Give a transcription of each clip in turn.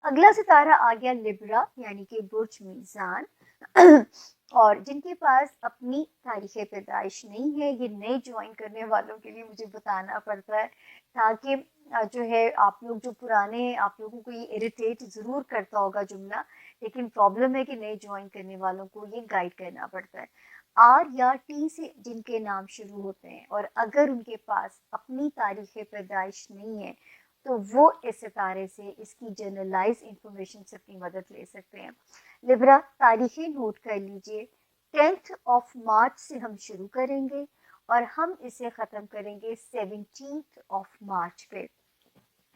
اگلا ستارہ آ گیا لبرا یعنی کہ برج میزان اور جن کے پاس اپنی تاریخ پیدائش نہیں ہے. یہ نئے جوائن کرنے والوں کے لیے مجھے بتانا پڑتا ہے تاکہ جو ہے آپ لوگ جو پرانے ہیں آپ لوگوں کو یہ اریٹیٹ ضرور کرتا ہوگا جملہ, لیکن پرابلم ہے کہ نئے جوائن کرنے والوں کو یہ گائیڈ کرنا پڑتا ہے. آر یا ٹی سے جن کے نام شروع ہوتے ہیں اور اگر ان کے پاس اپنی تاریخ پیدائش نہیں ہے تو وہ اس ستارے سے اس کی جنرلائز انفارمیشن سے اپنی مدد لے سکتے ہیں. لبرا تاریخیں نوٹ کر لیجئے, 10 مارچ سے ہم شروع کریں گے اور ہم اسے ختم کریں گے 17 مارچ پہ.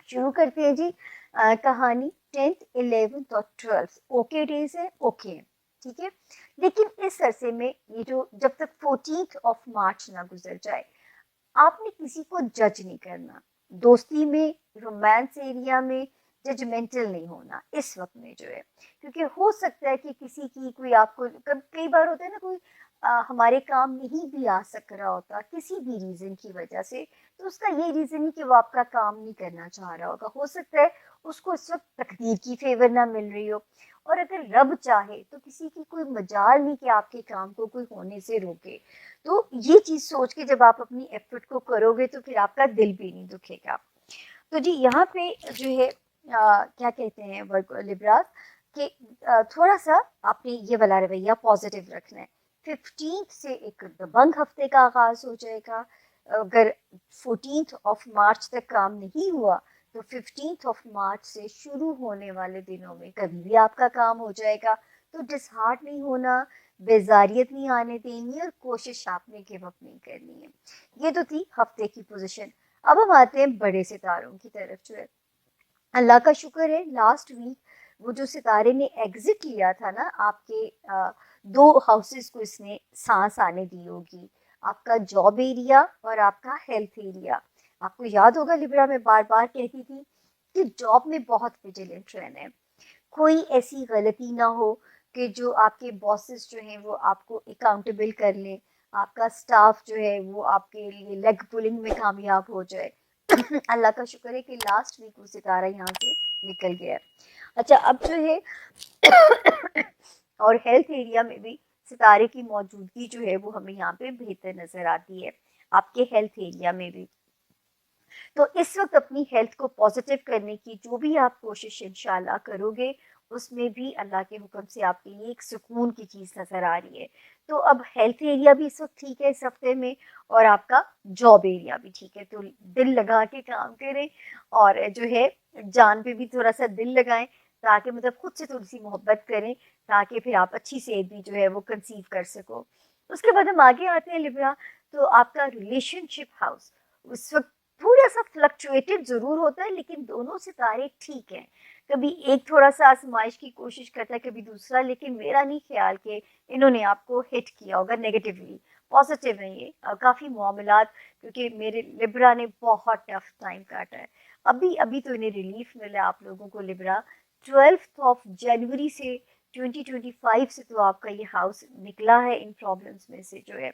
شروع کرتے ہیں جی کہانی. 10th 11th اور 12th اوکے ڈیز ہے, اوکے ٹھیک ہے, لیکن اس عرصے میں یہ جو جب تک 14 مارچ نہ گزر جائے آپ نے کسی کو جج نہیں کرنا. دوستی میں, رومانس ایریا میں ججمنٹل نہیں ہونا اس وقت میں جو ہے, کیونکہ ہو سکتا ہے کہ کسی کی کوئی آپ کو کئی بار ہوتا ہے نا کوئی ہمارے کام نہیں بھی آ سک رہا ہوتا کسی بھی ریزن کی وجہ سے, تو اس کا یہ ریزن ہی کہ وہ آپ کا کام نہیں کرنا چاہ رہا ہوگا. ہو سکتا ہے اس کو اس وقت تقدیر کی فیور نہ مل رہی ہو, اور اگر رب چاہے تو کسی کی کوئی مجال نہیں کہ آپ کے کام کو کوئی ہونے سے روکے. تو یہ چیز سوچ کے جب آپ اپنی ایفرٹ کو کرو گے تو پھر آپ کا دل بھی نہیں دکھے گا. تو جی یہاں پہ جو ہے کیا کہتے ہیں لبراس کہ تھوڑا سا آپ نے یہ والا رویہ پازیٹیو رکھنا ہے. 15 سے ایک دبنگ ہفتے کا آغاز ہو جائے گا. اگر 14 مارچ تک کام نہیں ہوا تو 15 مارچ سے شروع ہونے والے دنوں میں کبھی بھی آپ کا کام ہو جائے گا. تو ڈس ہارٹ نہیں ہونا, بیزاریت نہیں آنے دینی اور کوشش آپ نے گیو اپ نہیں کرنی ہے. یہ تو تھی ہفتے کی پوزیشن. اب ہم آتے ہیں بڑے ستاروں کی طرف. جو ہے اللہ کا شکر ہے لاسٹ ویک وہ جو ستارے نے ایگزٹ لیا تھا نا آپ کے 2 ہاؤسز کو اس نے سانس آنے دی ہوگی, آپ کا جاب ایریا اور آپ کا ہیلتھ ایریا. آپ کو یاد ہوگا لبرا میں بار بار کہتی تھی کہ جاب میں بہت ویجیلنٹ رہنا ہے, کوئی ایسی غلطی نہ ہو کہ جو آپ کے باسز جو ہیں وہ آپ کو اکاؤنٹیبل کر لیں, آپ کا سٹاف جو ہے وہ آپ کے لیے لیگ پولنگ میں کامیاب ہو جائے. اللہ کا شکر ہے کہ لاسٹ ویک وہ ستارہ یہاں سے نکل گیا. اچھا اب جو ہے اور ہیلتھ ایریا میں بھی ستارے کی موجودگی جو ہے وہ ہمیں یہاں پہ بہتر نظر آتی ہے آپ کے ہیلتھ ایریا میں بھی. تو اس وقت اپنی ہیلتھ کو پازیٹیو کرنے کی جو بھی آپ کوشش انشاءاللہ کرو گے اس میں بھی اللہ کے حکم سے آپ کے لیے ایک سکون کی چیز نظر آ رہی ہے. تو اب ہیلتھ ایریا بھی اس وقت ٹھیک ہے اس ہفتے میں, اور آپ کا جاب ایریا بھی ٹھیک ہے. تو دل لگا کے کام کریں اور جو ہے جان پہ بھی تھوڑا سا دل لگائیں تاکہ مطلب خود سے تھوڑی سی محبت کریں تاکہ پھر آپ اچھی صحت بھی جو ہے وہ کنسیو کر سکو. اس کے بعد ہم آگے آتے ہیں لبرا. تو آپ کا ریلیشن شپ ہاؤس اس وقت تھوڑا سا فلکچویٹڈ ضرور ہوتا ہے لیکن دونوں ستارے ٹھیک ہیں. کبھی ایک تھوڑا سا آزمائش کی کوشش کرتا ہے کبھی دوسرا, لیکن میرا نہیں خیال کہ انہوں نے آپ کو ہٹ کیا ہوگا نیگیٹیولی. پازیٹیو ہیں یہ کافی معاملات, کیونکہ میرے لبرا نے بہت ٹف ٹائم کاٹا ہے. ابھی تو انہیں ریلیف ملا آپ لوگوں کو. لبرا 12 جنوری سے 2025 سے تو آپ کا یہ ہاؤس نکلا ہے ان پرابلمس میں سے. جو ہے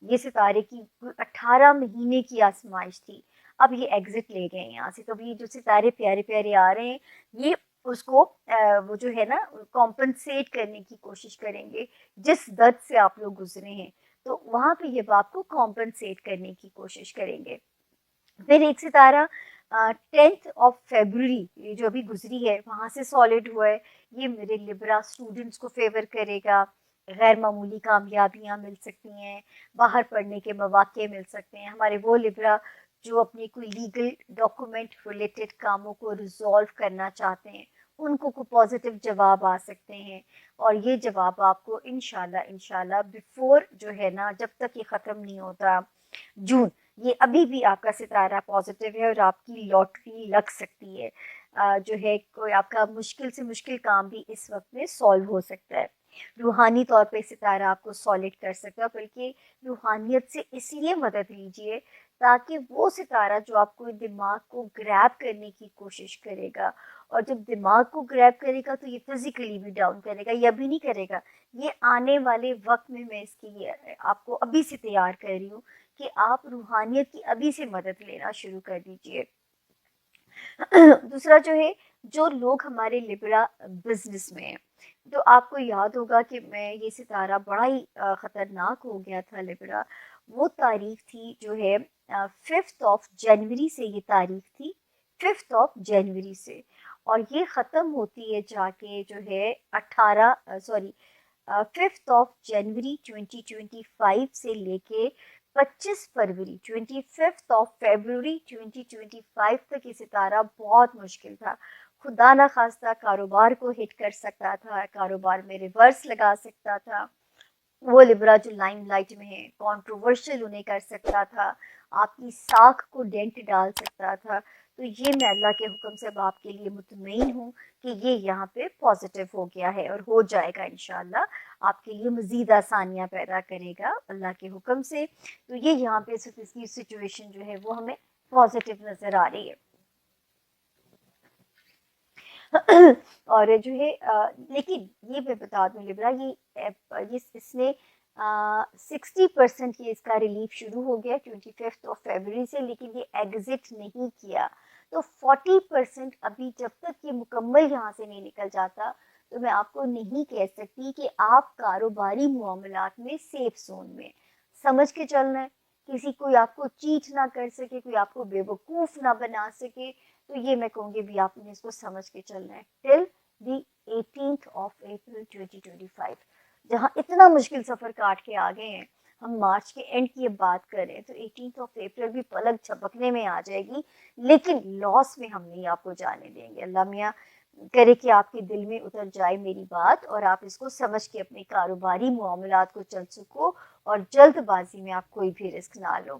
یہ ستارے کی 18 مہینے کی آزمائش تھی, اب یہ ایگزٹ لے گئے یہاں سے. تو یہ جو ستارے پیارے پیارے آ رہے ہیں یہ اس کو وہ جو ہے نا کمپنسیٹ کرنے کی کوشش کریں گے جس درد سے آپ لوگ گزرے ہیں, تو وہاں پہ یہ آپ کو کمپنسیٹ کرنے کی کوشش کریں گے. پھر ایک ستارہ 10 فیبروری یہ جو ابھی گزری ہے وہاں سے سالڈ ہوا ہے. یہ میرے لبرا اسٹوڈنٹس کو فیور کرے گا, غیر معمولی کامیابیاں مل سکتی ہیں, باہر پڑھنے کے مواقع مل سکتے ہیں. ہمارے وہ لبرا جو اپنے کوئی لیگل ڈاکومنٹ ریلیٹڈ کاموں کو ریزالو کرنا چاہتے ہیں ان کو پازیٹیو جواب آ سکتے ہیں, اور یہ جواب آپ کو انشاءاللہ بیفور جو ہے نا جب تک یہ ختم نہیں ہوتا جون, یہ ابھی بھی آپ کا ستارہ پازیٹیو ہے اور آپ کی لاٹری لگ سکتی ہے. جو ہے کوئی آپ کا مشکل سے مشکل کام بھی اس وقت میں سالو ہو سکتا ہے. روحانی طور پہ ستارہ آپ کو سالڈ کر سکتا ہے, بلکہ روحانیت سے اس لیے مدد لیجیے تاکہ وہ ستارہ جو آپ کو دماغ کو گریب کرنے کی کوشش کرے گا, اور جب دماغ کو گریب کرے گا تو یہ فزیکلی بھی ڈاؤن کرے گا, یہ ابھی نہیں کرے گا, یہ آنے والے وقت میں اس کی آپ کو ابھی سے تیار کر رہی ہوں کہ آپ روحانیت کی ابھی سے مدد لینا شروع کر دیجئے. دوسرا جو ہے جو لوگ ہمارے لبرا بزنس میں ہیں، تو آپ کو یاد ہوگا کہ میں یہ ستارہ بڑا ہی خطرناک ہو گیا تھا لبرا، وہ تاریخ تھی جو ہے 5 جنوری سے، یہ تاریخ تھی 5 جنوری سے، اور یہ ختم ہوتی ہے جا کے جو ہے 5 جنوری 2025 سے لے کے 25 فروری 25 فیبروری 2025 تک یہ ستارہ بہت مشکل تھا، خدا نہ خواستہ کاروبار کو ہٹ کر سکتا تھا، کاروبار میں ریورس لگا سکتا تھا، وہ لبرا جو لائم لائٹ میں ہے کنٹروورشل انہیں کر سکتا تھا، آپ کی ساکھ کو ڈینٹ ڈال سکتا تھا۔ تو یہ میں اللہ کے حکم سے اب آپ کے لیے مطمئن ہوں کہ یہ یہاں پہ پازیٹیو ہو گیا ہے اور ہو جائے گا انشاءاللہ، آپ کے لیے مزید آسانیاں پیدا کرے گا اللہ کے حکم سے۔ تو یہ یہاں پہ اس کی سچویشن جو ہے وہ ہمیں پازیٹیو نظر آ رہی ہے۔ اور جو ہے لیکن یہ میں بتا دوں لبرا، اس نے 60% یہ اس کا ریلیف شروع ہو گیا 25 فیبروری سے، لیکن یہ ایگزٹ نہیں کیا، تو 40% ابھی جب تک یہ مکمل یہاں سے نہیں نکل جاتا تو میں آپ کو نہیں کہہ سکتی کہ آپ کاروباری معاملات میں سیف زون میں، سمجھ کے چلنا ہے، کسی کوئی آپ کو چیٹ نہ کر سکے، کوئی آپ کو بے وقوف نہ بنا سکے، تو یہ میں کہوں گی بھی آپ نے اس کو سمجھ کے چلنا ہے ٹل دی 18 اپریل 2025، جہاں اتنا مشکل سفر کاٹ کے آگے ہیں، ہم مارچ کے اینڈ کی اب بات کریں تو 18 اپریل بھی پلک جھپکنے میں آ جائے گی، لیکن لاس میں ہم نہیں آپ کو جانے دیں گے۔ اللہ میاں کرے کہ آپ کے دل میں اتر جائے میری بات اور آپ اس کو سمجھ کے اپنے کاروباری معاملات کو چل سکو اور جلد بازی میں آپ کوئی بھی رسک نہ لو۔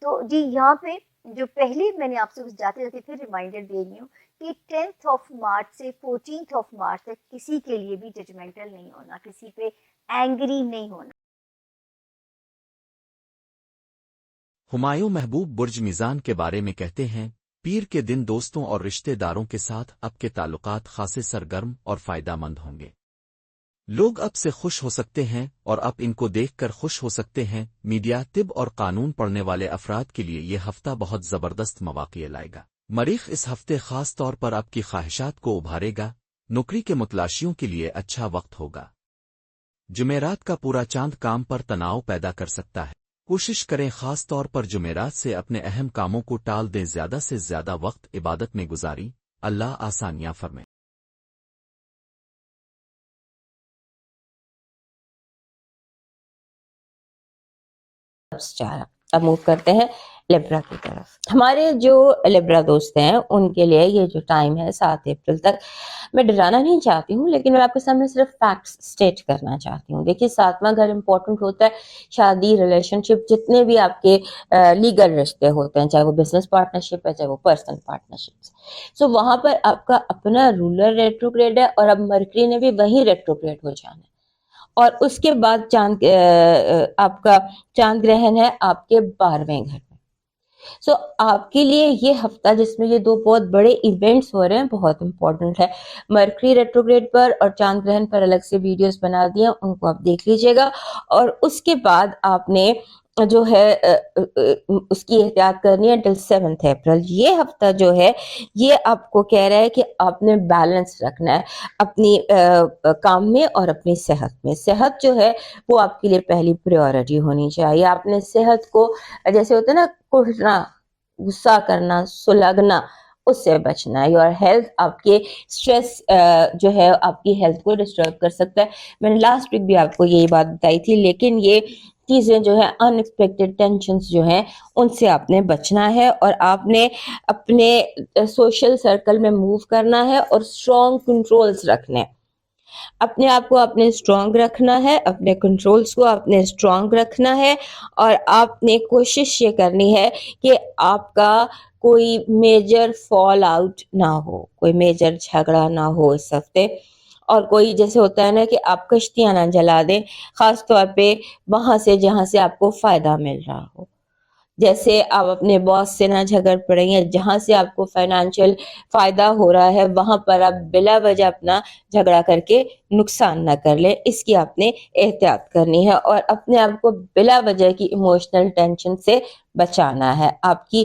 تو جی یہاں پہ جو پہلے میں نے آپ سے جاتے جاتے پھر ریمائنڈر دے رہی ہوں کہ 10 مارچ سے 14 مارچ تک کسی کے لیے بھی ججمنٹل نہیں ہونا، کسی پہ اینگری نہیں ہونا۔ ہمایوں محبوب برج میزان کے بارے میں کہتے ہیں، پیر کے دن دوستوں اور رشتہ داروں کے ساتھ اب کے تعلقات خاصے سرگرم اور فائدہ مند ہوں گے۔ لوگ اب سے خوش ہو سکتے ہیں اور اب ان کو دیکھ کر خوش ہو سکتے ہیں۔ میڈیا، طب اور قانون پڑھنے والے افراد کے لیے یہ ہفتہ بہت زبردست مواقع لائے گا۔ مریخ اس ہفتے خاص طور پر آپ کی خواہشات کو ابھارے گا۔ نوکری کے متلاشیوں کے لیے اچھا وقت ہوگا۔ جمعرات کا پورا چاند کام پر تناؤ پیدا کر سکتا ہے، کوشش کریں خاص طور پر جمعرات سے اپنے اہم کاموں کو ٹال دیں، زیادہ سے زیادہ وقت عبادت میں گزاری، اللہ آسانیاں فرمائے۔ اب موو کرتے ہیں لیبرا کی طرف۔ ہمارے جو لیبرا دوست ہیں ان کے لیے یہ جو ٹائم ہے 7 اپریل تک، میں ڈرانا نہیں چاہتی ہوں لیکن میں آپ کے سامنے صرف فیکٹس اسٹیٹ کرنا چاہتی ہوں۔ دیکھیے 7واں گھر امپورٹنٹ ہوتا ہے، شادی، ریلیشن شپ، جتنے بھی آپ کے لیگل رشتے ہوتے ہیں، چاہے وہ بزنس پارٹنرشپ ہے چاہے وہ پرسنل پارٹنرشپ، سو وہاں پر آپ کا اپنا رولر ریٹروگریڈ ہے اور اب مرکری نے بھی وہی ریٹروگریڈ ہو جانا ہے، اور اس کے بعد چاند آپ کا چاند گرہن ہے آپ کے 12ویں گھر میں۔ سو آپ کے لیے یہ ہفتہ جس میں یہ دو بہت بڑے ایونٹس ہو رہے ہیں بہت امپورٹنٹ ہے۔ مرکری ریٹروگریڈ پر اور چاند گرہن پر الگ سے ویڈیوز بنا دیا، ان کو آپ دیکھ لیجئے گا، اور اس کے بعد آپ نے جو ہے اس کی احتیاط کرنی ہے ٹل 7 اپریل۔ یہ ہفتہ جو ہے یہ آپ کو کہہ رہا ہے کہ آپ نے بیلنس رکھنا ہے اپنی کام میں اور اپنی صحت میں۔ صحت جو ہے وہ آپ کے لیے پہلی پریورٹی ہونی چاہیے۔ آپ نے صحت کو، جیسے ہوتا ہے نا کٹنا، غصہ کرنا، سلگنا، اس سے بچنا ہے۔ یور ہیلتھ، آپ کے اسٹریس جو ہے آپ کی ہیلتھ کو ڈسٹرب کر سکتا ہے۔ میں نے لاسٹ ویک بھی آپ کو یہی بات بتائی تھی، لیکن یہ چیزیں جو ہے ان ایکسپیکٹڈ ٹینشنز جو ہیں ان سے آپ نے بچنا ہے، اور آپ نے اپنے سوشل سرکل میں موو کرنا ہے اور اسٹرانگ کنٹرولز رکھنے ہیں۔ اپنے آپ کو اپنے اسٹرانگ رکھنا ہے، اپنے کنٹرولز کو اپنے اسٹرانگ رکھنا ہے، اور آپ نے کوشش یہ کرنی ہے کہ آپ کا کوئی میجر فال آؤٹ نہ ہو، کوئی میجر جھگڑا نہ ہو اس ہفتے، اور کوئی جیسے ہوتا ہے نا کہ آپ کشتیاں نہ جلا دیں، خاص طور پہ وہاں سے جہاں سے آپ کو فائدہ مل رہا ہو۔ جیسے آپ اپنے باس سے نہ جھگڑ پڑیں، یا جہاں سے آپ کو فائنانشیل فائدہ ہو رہا ہے وہاں پر آپ بلا وجہ اپنا جھگڑا کر کے نقصان نہ کر لیں، اس کی آپ نے احتیاط کرنی ہے، اور اپنے آپ کو بلا وجہ کی ایموشنل ٹینشن سے بچانا ہے۔ آپ کی